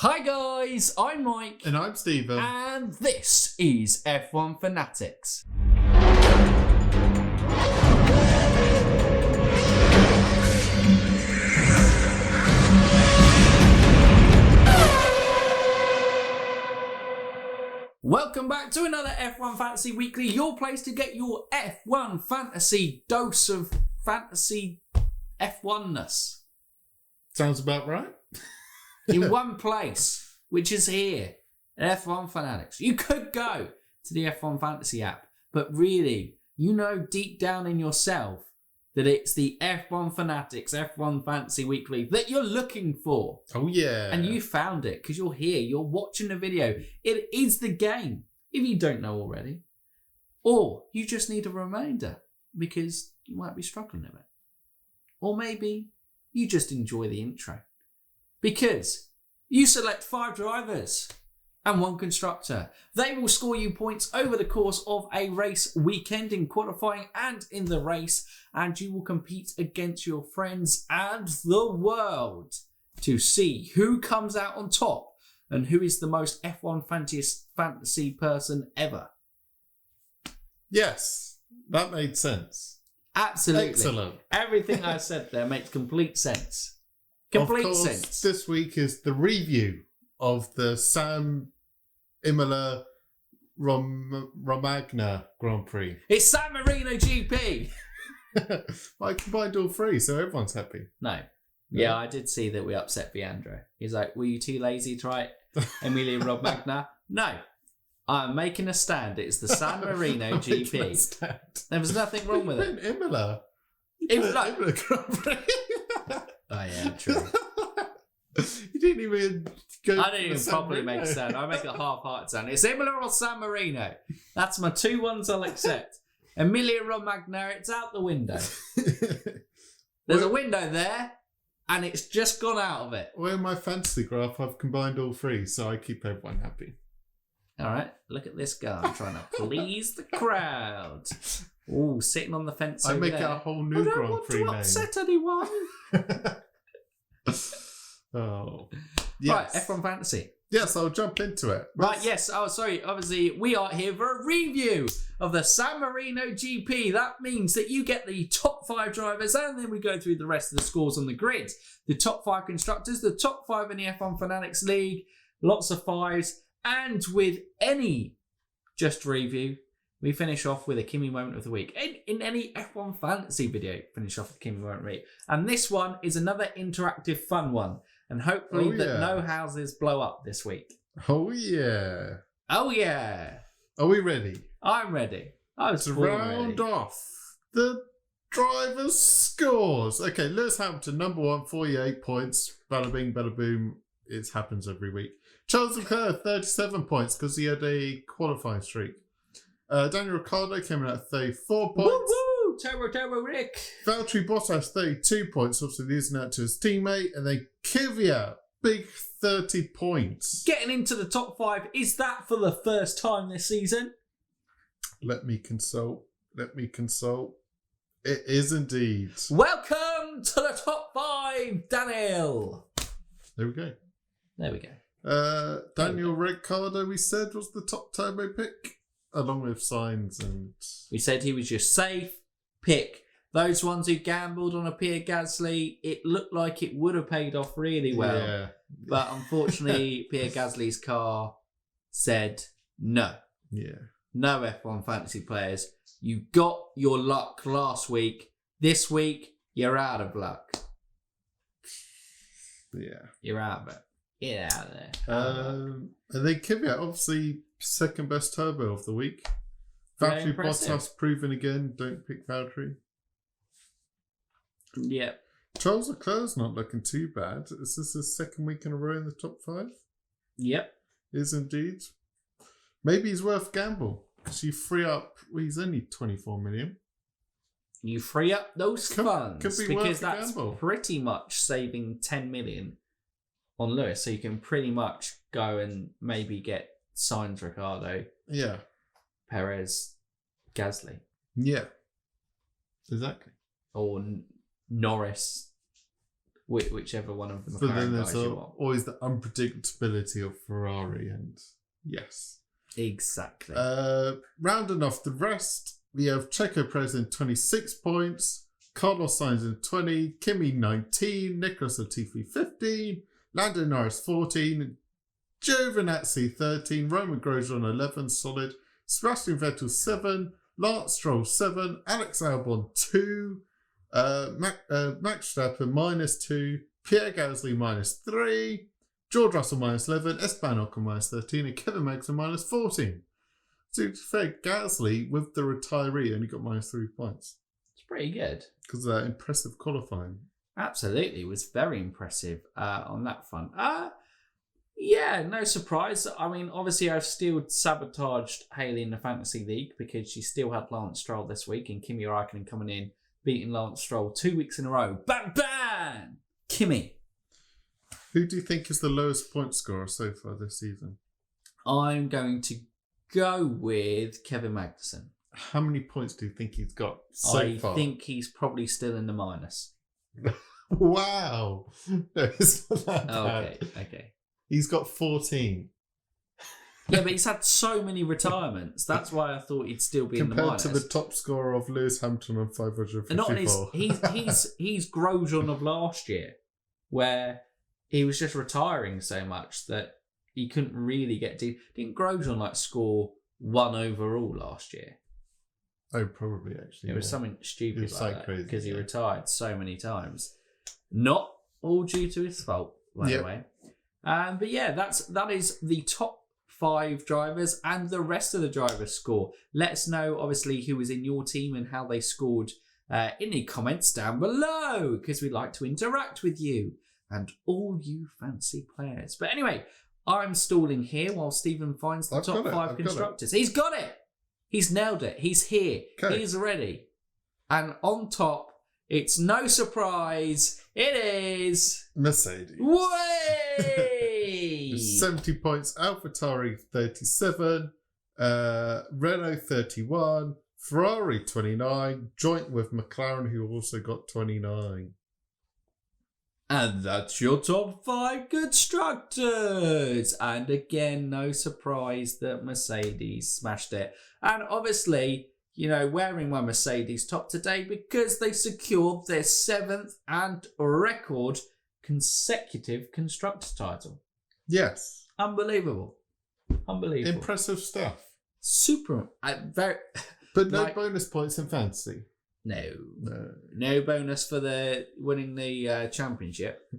Hi guys, I'm Mike. And I'm Stephen. And this is F1 Fanatics. Welcome back to another F1 Fantasy Weekly, your place to get your F1 Fantasy dose of fantasy F1-ness. Sounds about right. In one place, which is here, at F1 Fanatics. You could go to the F1 Fantasy app, but really, you know deep down in yourself that it's the F1 Fanatics, F1 Fantasy Weekly that you're looking for. Oh, yeah. And you found it because you're here, you're watching the video. It is the game, if you don't know already. Or you just need a reminder because you might be struggling a bit. Or maybe you just enjoy the intro. Because you select 5 drivers and 1 constructor. They will score you points over the course of a race weekend in qualifying and in the race, and you will compete against your friends and the world to see who comes out on top and who is the most F1 fantasy person ever. Yes, that made sense. Absolutely. Excellent. Everything I said there makes complete sense. Complete sense. This week is the review of the San Imola Romagna Grand Prix. It's San Marino GP. I combined all 3, so everyone's happy. No. Yeah, I did see that we upset Viandro. He's like, were you too lazy to write Emilia Romagna? No. I'm making a stand. It's the San Marino GP. There was nothing wrong with it. Imola. It was like... Imola Grand Prix. I am true. You didn't even go. I didn't even properly make a sound. I make a half-hearted sound. It's Imola or San Marino. That's my 2 ones I'll accept. Emilia Romagna, it's out the window. There's a window there, and it's just gone out of it. Well, in my fantasy graph, I've combined all 3, so I keep everyone happy. All right, look at this guy. I'm trying to please the crowd. Ooh, sitting on the fence over there. I make it a whole new Grand Prix name. I don't want to upset anyone. Oh. Yes. Yes. Right, F1 Fantasy. Yes, I'll jump into it. Right, yes. Oh, sorry. Obviously, we are here for a review of the San Marino GP. That means that you get the top 5 drivers, and then we go through the rest of the scores on the grid. The top 5 constructors, the top 5 in the F1 Fanatics League, lots of 5s, and with any just review, we finish off with a Kimi Moment of the Week. In any F1 Fantasy video, finish off with Kimi Moment of the Week. And this one is another interactive fun one. And hopefully no houses blow up this week. Oh, yeah. Oh, yeah. Are we ready? I'm ready. I was to ready. round off the drivers' scores. Okay, Lewis Hamilton, number 1, 48 points. Bada bing, bada boom. It happens every week. Charles Leclerc, 37 points because he had a qualifying streak. Daniel Ricciardo came in at 34 points. Woo-woo! Turbo Rick. Valtteri Bottas, 32 points, obviously losing out to his teammate. And then Kvyat, big 30 points. Getting into the top 5. Is that for the first time this season? Let me consult. It is indeed. Welcome to the top 5, Daniel. There we go. Daniel Ricciardo, we said, was the top turbo pick, along with Sainz and... We said he was your safe pick. Those ones who gambled on a Pierre Gasly, it looked like it would have paid off really well. Yeah. But unfortunately, Pierre Gasly's car said no. Yeah. No F1 fantasy players. You got your luck last week. This week, you're out of luck. Yeah. You're out of it. Get out of there. And then Kvyat, obviously, second best turbo of the week. Valtteri Bottas proven again. Don't pick Valtteri. Yep. Charles Leclerc's not looking too bad. Is this his second week in a row in the top 5? Yep. Is indeed. Maybe he's worth a gamble because you free up. Well, he's only 24 million. You free up those funds could be because worth a that's gamble. pretty much saving 10 million on Lewis. So you can pretty much go and maybe get Sainz, Ricciardo, Yeah. Perez, Gasly. Yeah. Exactly. Or Norris, whichever one of the But then McLaren there's guys you want. always the unpredictability of Ferrari, and yes. Exactly. Rounding off the rest, we have Checo Perez in 26 points, Carlos Sainz in 20, Kimi 19, Nicholas Latifi 15, Lando Norris 14, Giovinazzi 13, Roman Grosjean 11, solid, Sebastian Vettel 7, Lance Stroll 7, Alex Albon 2, Max Verstappen -2, Pierre Gasly -3, George Russell -11, Esteban Ocon -13, and Kevin Magnussen -14. So to be fair, Gasly with the retiree only got -3 points It's pretty good. because of that impressive qualifying. Absolutely, it was very impressive on that front. Yeah, no surprise. I mean, obviously, I've still sabotaged Hayley in the Fantasy League because she still had Lance Stroll this week, and Kimi Raikkonen coming in, beating Lance Stroll 2 weeks in a row. Bang, bang! Kimi. Who do you think is the lowest point scorer so far this season? I'm going to go with Kevin Magnussen. How many points do you think he's got so far? I think he's probably still in the minus. Wow. No, it's not that bad. Okay. He's got 14. Yeah, but he's had so many retirements. That's why I thought he'd still be in the minus. Compared to the top scorer of Lewis Hamilton on 554. And not he's Grosjean of last year, where he was just retiring so much that he couldn't really get to. Didn't Grosjean score 1 overall last year? Oh, probably actually. It was something stupid was like so that crazy, because he yeah. retired so many times. Not all due to his fault, by the way. But yeah, that is the top 5 drivers and the rest of the drivers score. Let us know, obviously, who was in your team and how they scored in the comments down below, because we'd like to interact with you and all you fancy players. But anyway, I'm stalling here while Stephen finds the top 5 constructors. He's got it. He's nailed it. He's here. Okay. He's ready. And on top, it's no surprise, it is Mercedes. Way! 70 points. AlphaTauri 37. Renault 31. Ferrari 29. Joint with McLaren, who also got 29. And that's your top 5 constructors. And again, no surprise that Mercedes smashed it. And obviously, wearing my Mercedes top today because they secured their 7th and record consecutive constructors title. Yes. Unbelievable. Impressive stuff. Super. Very. But no bonus points in fantasy. No bonus for the winning the championship.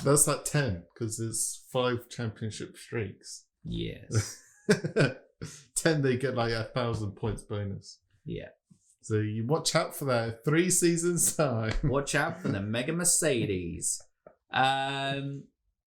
That's 10 because there's 5 championship streaks. Yes. 10 they get 1,000 points bonus. Yeah. So you watch out for that 3 seasons time. Watch out for the Mega Mercedes.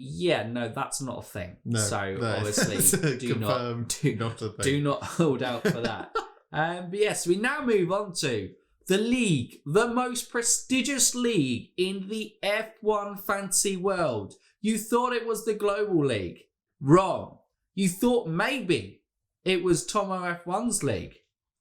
Yeah, no, that's not a thing. No, obviously do not hold out for that. But yes, we now move on to the league, the most prestigious league in the F1 fantasy world. You thought it was the Global League. Wrong. You thought maybe it was Tomo F1's league.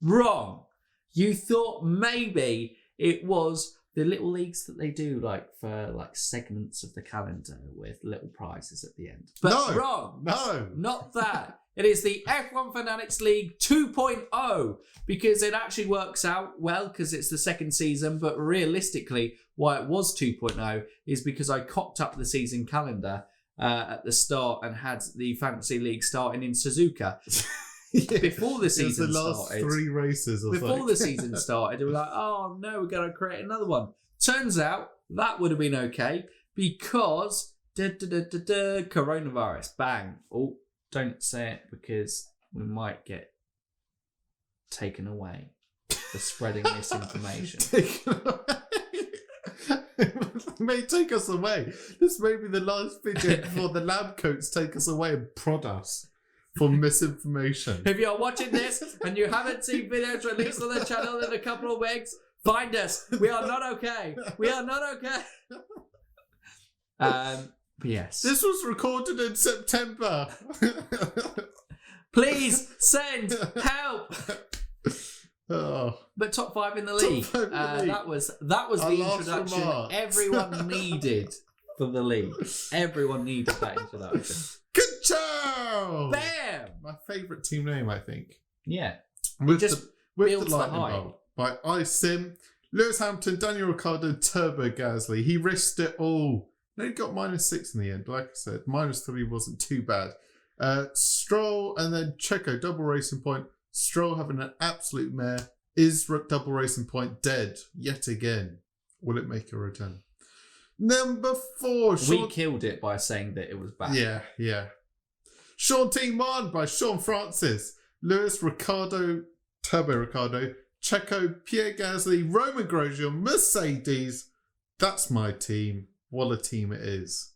Wrong. You thought maybe it was the little leagues that they do for segments of the calendar with little prizes at the end. But no, wrong. No. Not that. It is the F1 Fanatics League 2.0 because it actually works out well because it's the second season, but realistically why it was 2.0 is because I cocked up the season calendar at the start and had the Fantasy League starting in Suzuka. Yeah. Before the season the last started. 3 races. Before the season started, it was like, oh no, we're going to create another one. Turns out that would have been okay because coronavirus. Bang. Oh, don't say it because we might get taken away for spreading misinformation. May take us away. This may be the last video before the lab coats take us away and prod us for misinformation. If you're watching this and you haven't seen videos released on the channel in a couple of weeks, find us. We are not okay. We are not okay. But yes. This was recorded in September. Please send help. Oh. But top 5 in the league. Top 5 in the league. That was the introduction everyone needed for the league. Everyone needed that introduction. Good job! Bam! My favourite team name, I think. Yeah. With just the builds the lightning hype. bolt by iSim, Lewis Hamilton, Daniel Ricciardo, Turbo Gasly. He risked it all. No, he got -6 in the end. Like I said, -3 wasn't too bad. Stroll and then Checo, double racing point. Stroll having an absolute mare. Is double racing point dead yet again? Will it make a return? Number 4. We killed it by saying that it was back. Yeah. Sean Team 1 by Sean Francis. Lewis, Ricciardo, Turbo Ricciardo, Checo, Pierre Gasly, Roman Grosjean, Mercedes. That's my team. What a team it is.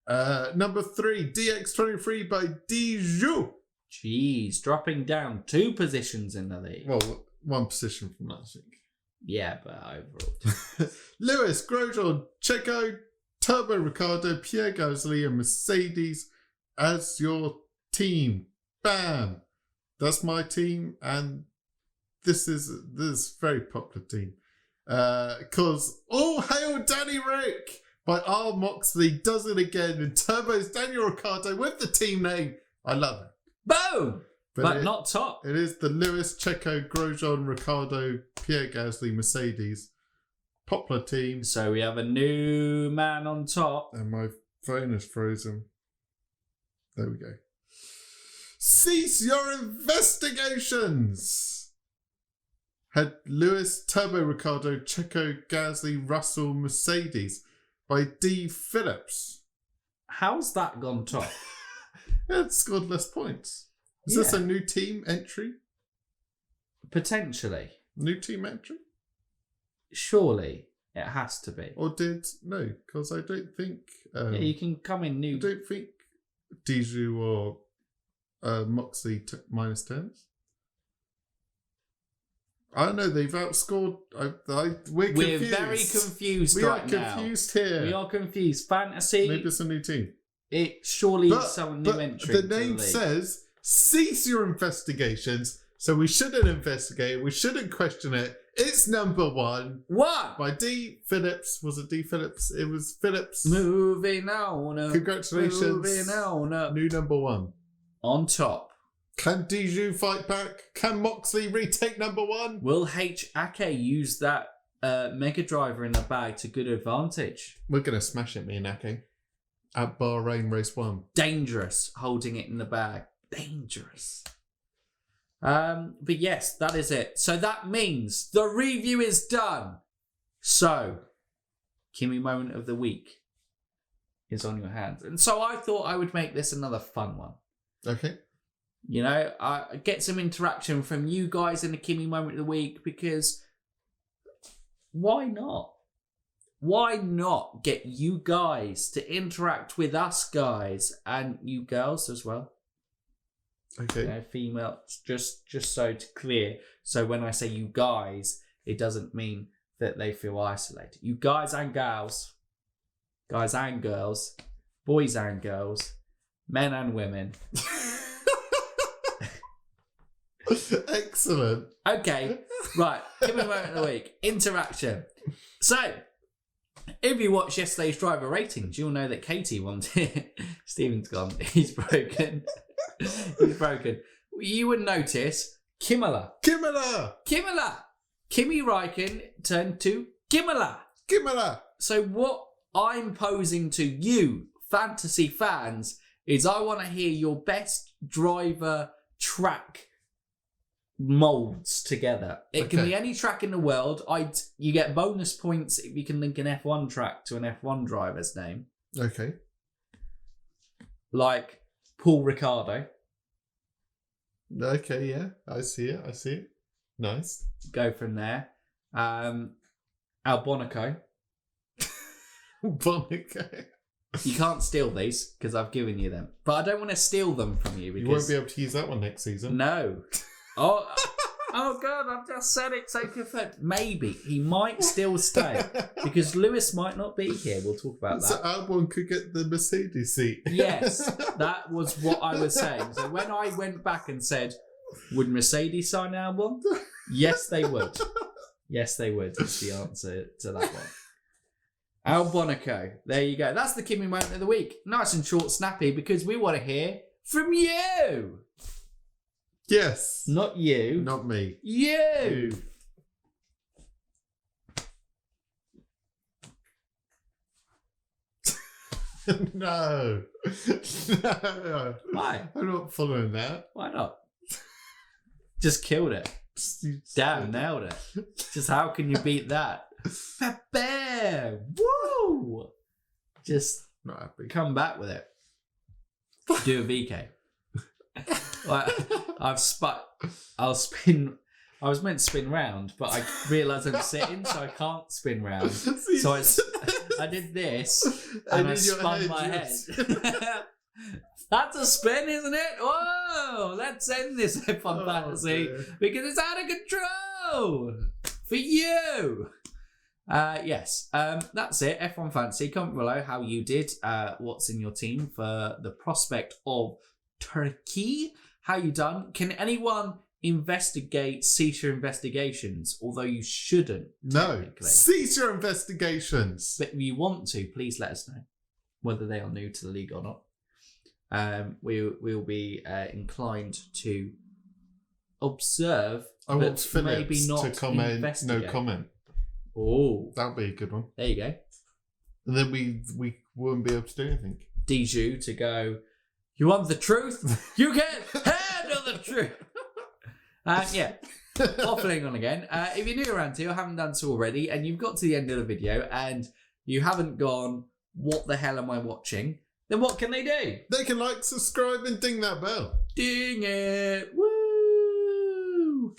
Number 3, DX23 by Dijou. Jeez, dropping down 2 positions in the league. Well, 1 position from last week. Yeah, but overall. Lewis, Grosjean, Checo, Turbo Ricciardo, Pierre Gasly, and Mercedes as your team. Bam! That's my team, and this is a very popular team. Because all hail Danny Rick by R. Moxley does it again, and Turbo's Daniel Ricciardo with the team name. I love it. Boom! But not top. It is the Lewis, Checo, Grosjean, Ricciardo, Pierre Gasly, Mercedes. Popular team. So we have a new man on top. And my phone is frozen. There we go. Cease your investigations! Had Lewis, Turbo Ricciardo, Checo, Gasly, Russell, Mercedes by D. Phillips. How's that gone top? It scored less points. Is this a new team entry? Potentially. New team entry? Surely it has to be. Or no, because I don't think... you can come in new... I don't think Dijou or Moxley took -10s. I don't know, they've outscored... We're confused. We're very confused We right are now. confused here. We are confused. Fantasy... Maybe it's a new team. It surely is some new entry. The name says, cease your investigations, so we shouldn't investigate, we shouldn't question it. It's number 1. What? By D. Phillips. Was it D. Phillips? It was Phillips. Moving on up. Congratulations. Moving on up. New number 1. On top. Can Dijou fight back? Can Moxley retake number 1? Will H. Ake use that Mega Driver in the bag to good advantage? We're going to smash it, me and Ake. At Bahrain Race 1. Dangerous holding it in the bag. Dangerous. But yes, that is it. So that means the review is done. So, Kimi Moment of the Week is on your hands. And so I thought I would make this another fun one. Okay. You know, get some interaction from you guys in the Kimi Moment of the Week, because why not? Why not get you guys to interact with us guys and you girls as well? Okay. You know, females, just so to clear. So when I say you guys, it doesn't mean that they feel isolated. You guys and girls, boys and girls, men and women. Excellent. Okay, right. Give me a moment of the week. Interaction. So, if you watched yesterday's driver ratings, you'll know that Katie wanted... Stephen's gone. He's broken. He's broken. You would notice Kimi Räikkönen turned to Kimala. So what I'm posing to you, fantasy fans, is I want to hear your best driver track molds together. It can be any track in the world. You get bonus points if you can link an F1 track to an F1 driver's name. Okay. Like Paul Ricciardo. Okay, yeah. I see it. Nice. Go from there. Albonico. Bonica. You can't steal these because I've given you them. But I don't want to steal them from you because... You won't be able to use that one next season. No. Oh God, I've just said it so confirmed. Maybe. He might still stay because Lewis might not be here. We'll talk about that. So Albon could get the Mercedes seat. Yes, that was what I was saying. So when I went back and said, would Mercedes sign Albon? Yes, they would. Yes, they would, is the answer to that one. Albonico. There you go. That's the Kimi Moment of the week. Nice and short, snappy, because we want to hear from you. Yes. Not you. Not me. You. No. No. Why? I'm not following that. Why not? Just killed it. Damn, nailed it. Just how can you beat that? Bam! Woo! Just Not happy. come back with it. Do a VK. I'll spin. I was meant to spin round, but I realised I'm sitting, so I can't spin round. So I did this, and I spun my head. That's a spin, isn't it? Whoa! Let's end this F1 Fantasy because it's out of control for you. Yes, that's it. F1 Fantasy. Comment below how you did, what's in your team for the prospect of Turkey. How you done? Can anyone investigate cease your investigations? Although you shouldn't. No. Cease your investigations. But if you want to, please let us know whether they are new to the league or not. We'll be inclined to observe. I want Phillips maybe not to comment. investigate. No comment. Oh, That would be a good one. there you go. And then we wouldn't be able to do anything. Dijou to go. You want the truth? You can handle the truth. Yeah, waffling on again. If you're new around here or haven't done so already, and you've got to the end of the video and you haven't gone, what the hell am I watching? Then what can they do? They can like, subscribe, and ding that bell. Ding it! Woo!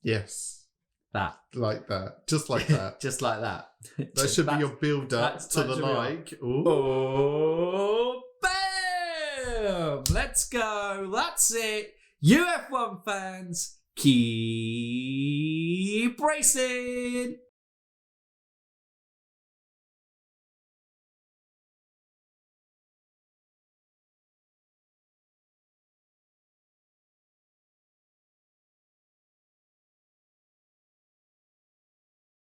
Yes. That. Like that. Just like that. Just like that. That should be your build up to the like. Ooh. Oh, bam! Let's go. That's it. You F1 fans, keep racing.